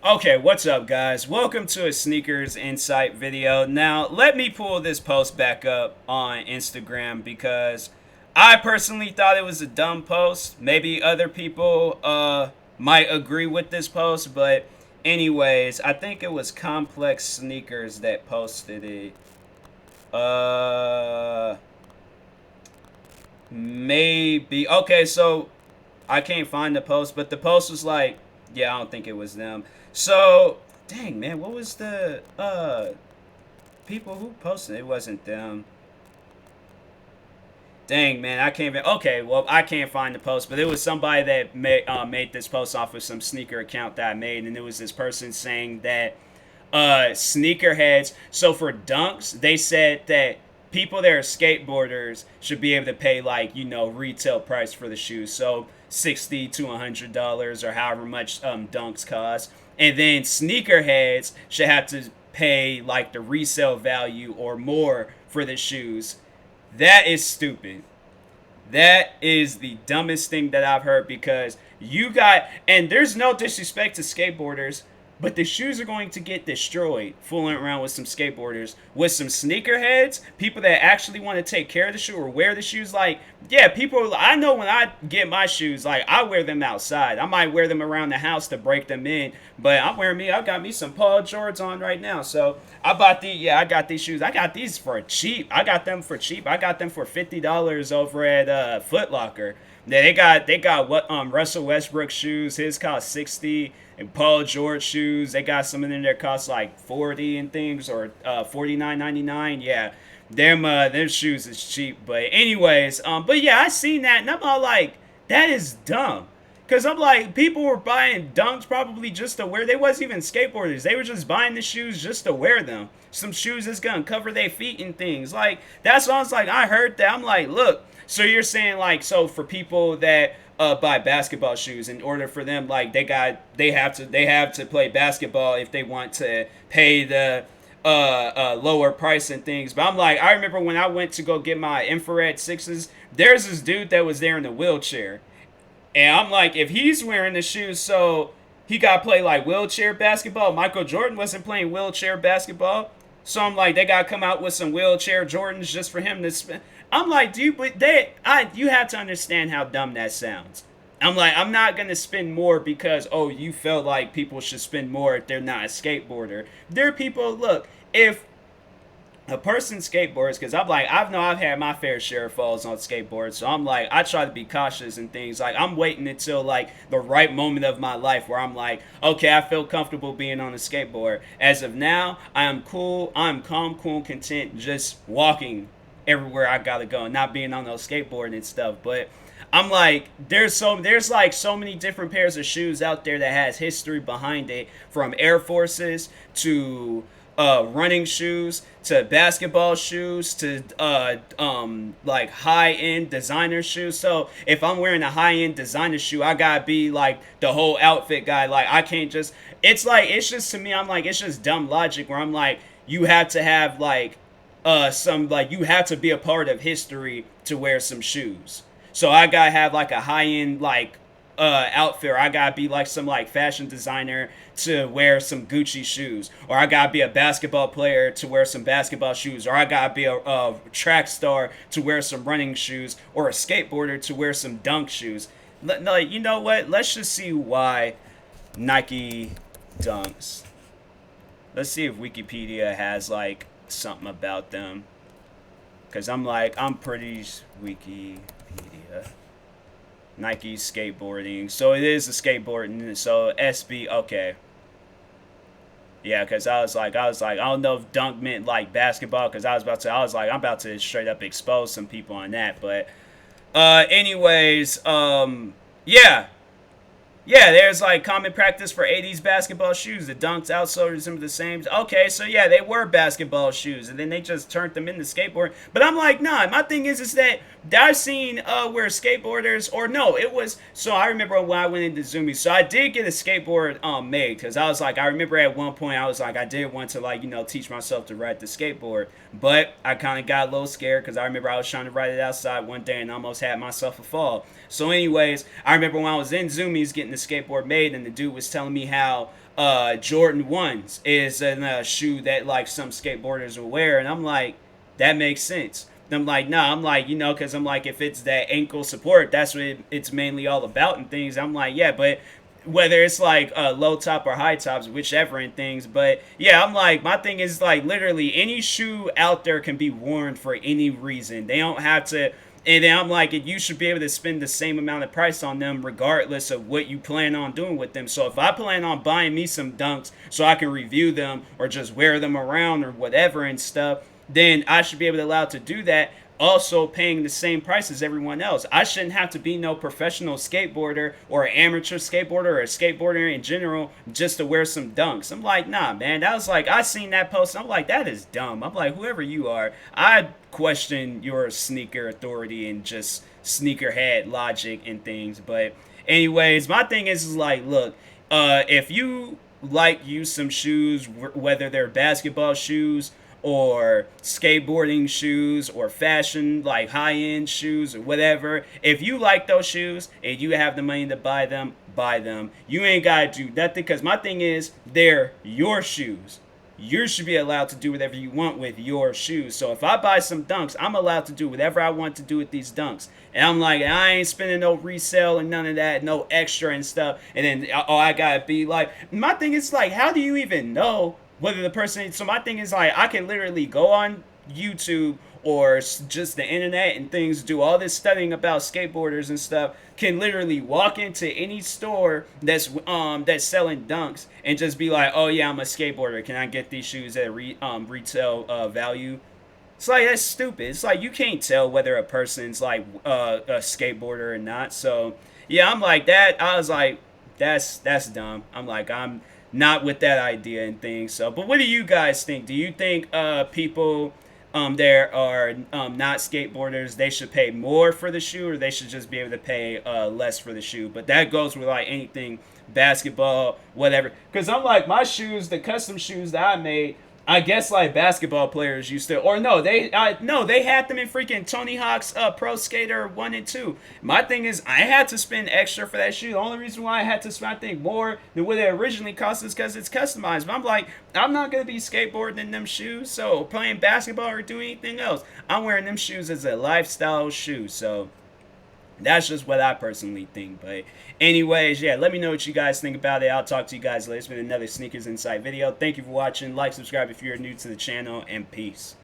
Okay, what's up, guys? Welcome to a Sneakers Insight video. Now, let me pull this post back up on Instagram because I personally thought it was a dumb post. Maybe other people might agree with this post, but anyways, I think it was Complex Sneakers that posted it. Uh Maybe. Okay, so I can't find the post, but the post was like, yeah, I don't think it was them. So, dang man, what was the people who posted it? It wasn't them. Dang man, I can't even. Okay, well I can't find the post, but it was somebody that made this post off of some sneaker account that I made, and it was this person saying that sneakerheads. So for dunks, they said that people that are skateboarders should be able to pay like retail price for the shoes, so $60 to $100 or however much dunks cost, and then sneakerheads should have to pay like the resale value or more for the shoes. That is stupid. That is the dumbest thing that I've heard because you got, and there's no disrespect to skateboarders, but the shoes are going to get destroyed fooling around with some skateboarders. With some sneakerheads, people that actually want to take care of the shoe or wear the shoes, like, yeah, people, I know when I get my shoes, like, I wear them outside. I might wear them around the house to break them in, but I got me some Paul George on right now. So I got these shoes. I got these for cheap. I got them for cheap. I got them for $50 over at Foot Locker. Yeah, they got what Russell Westbrook shoes. His cost 60, and Paul George shoes. They got some of them that cost like 40 and things, or 49.99. Yeah, them shoes is cheap. But anyways, but yeah, I seen that and I'm all like, that is dumb. Cause I'm like, people were buying dunks probably just to wear. They wasn't even skateboarders. They were just buying the shoes just to wear them. Some shoes that's gonna cover their feet and things. Like that's what I was like. I heard that. I'm like, look. So you're saying like, so for people that buy basketball shoes, in order for them, like they have to play basketball if they want to pay the lower price and things. But I'm like, I remember when I went to go get my infrared sixes. There's this dude that was there in a wheelchair. And I'm like, if he's wearing the shoes, so he got to play like wheelchair basketball. Michael Jordan wasn't playing wheelchair basketball. So I'm like, they got to come out with some wheelchair Jordans just for him to spend. I'm like, dude, but you have to understand how dumb that sounds. I'm like, I'm not going to spend more because, oh, you felt like people should spend more if they're not a skateboarder. There are people, look, if a person skateboards, because I'm like, I've had my fair share of falls on skateboards, so I'm like, I try to be cautious and things. Like I'm waiting until like the right moment of my life where I'm like, okay, I feel comfortable being on a skateboard. As of now, I am cool, I'm calm, cool, content, just walking everywhere I gotta go, and not being on those skateboard and stuff. But I'm like, there's like so many different pairs of shoes out there that has history behind it, from Air Forces to running shoes to basketball shoes to like high end designer shoes. So if I'm wearing a high end designer shoe, I gotta be like the whole outfit guy. Like I can't just. It's like it's just to me. I'm like it's just dumb logic where I'm like you have to have like some like you have to be a part of history to wear some shoes. So I gotta have like a high end like outfit, or I gotta be like some like fashion designer to wear some Gucci shoes, or I gotta be a basketball player to wear some basketball shoes, or I gotta be a track star to wear some running shoes, or a skateboarder to wear some dunk shoes. Like you know what? Let's just see why Nike dunks. Let's see if Wikipedia has like something about them, cause I'm pretty Wikipedia. Nike skateboarding. So it is a skateboarding. So SB. Okay. Yeah, because I don't know if dunk meant like basketball. Because I'm about to straight up expose some people on that. But, anyways, yeah, yeah, there's like common practice for 80s basketball shoes. The dunks outsold some of the same. Okay, so yeah, they were basketball shoes, and then they just turned them into skateboard. But I'm like, nah. My thing is that I've seen where skateboarders, or no, it was. So I remember when I went into Zoomy. So I did get a skateboard made because I was like, I remember at one point I was like, I did want to like teach myself to ride the skateboard, but I kind of got a little scared because I remember I was trying to ride it outside one day and almost had myself a fall. So anyways, I remember when I was in Zoomies getting the skateboard made, and the dude was telling me how Jordan 1s is a shoe that like some skateboarders will wear, and I'm like, that makes sense. I'm like, nah, I'm like, because I'm like, if it's that ankle support, that's what it's mainly all about and things. I'm like, yeah, but whether it's like low top or high tops, whichever and things. But yeah, I'm like, my thing is like literally any shoe out there can be worn for any reason. They don't have to. And then I'm like, you should be able to spend the same amount of price on them regardless of what you plan on doing with them. So if I plan on buying me some dunks so I can review them or just wear them around or whatever and stuff, then I should be able to allow to do that, also paying the same price as everyone else. I shouldn't have to be no professional skateboarder or an amateur skateboarder or a skateboarder in general just to wear some dunks. I'm like, nah, man. That was like, I seen that post. I'm like, that is dumb. I'm like, whoever you are, I question your sneaker authority and just sneakerhead logic and things. But anyways, my thing is like, look, if you like use some shoes, whether they're basketball shoes or skateboarding shoes or fashion like high-end shoes or whatever, if you like those shoes and you have the money to buy them, buy them. You ain't gotta do nothing, because my thing is, they're your shoes. You should be allowed to do whatever you want with your shoes. So if I buy some dunks, I'm allowed to do whatever I want to do with these dunks. And I'm like, I ain't spending no resale and none of that, no extra and stuff. And then, oh, I gotta be like, my thing is like, how do you even know whether the person? So my thing is like, I can literally go on YouTube or just the internet and things, do all this studying about skateboarders and stuff, can literally walk into any store that's selling dunks and just be like, oh yeah, I'm a skateboarder, can I get these shoes at retail value? It's like, that's stupid. It's like, you can't tell whether a person's like a skateboarder or not. So yeah, I'm like that. I was like, that's dumb. I'm like, I'm not with that idea and things. So, but what do you guys think? Do you think people there are not skateboarders, they should pay more for the shoe, or they should just be able to pay less for the shoe? But that goes with like anything, basketball, whatever. Because I'm like, my shoes, the custom shoes that I made, I guess like basketball players used to, or no, they had them in freaking Tony Hawk's Pro Skater 1 and 2. My thing is, I had to spend extra for that shoe. The only reason why I had to spend, I think, more than what it originally cost is because it's customized. But I'm like, I'm not gonna be skateboarding in them shoes, so playing basketball or doing anything else, I'm wearing them shoes as a lifestyle shoe. So that's just what I personally think. But anyways, yeah, let me know what you guys think about it. I'll talk to you guys later. It's been another Sneakers Insight video. Thank you for watching. Like, subscribe if you're new to the channel, and peace.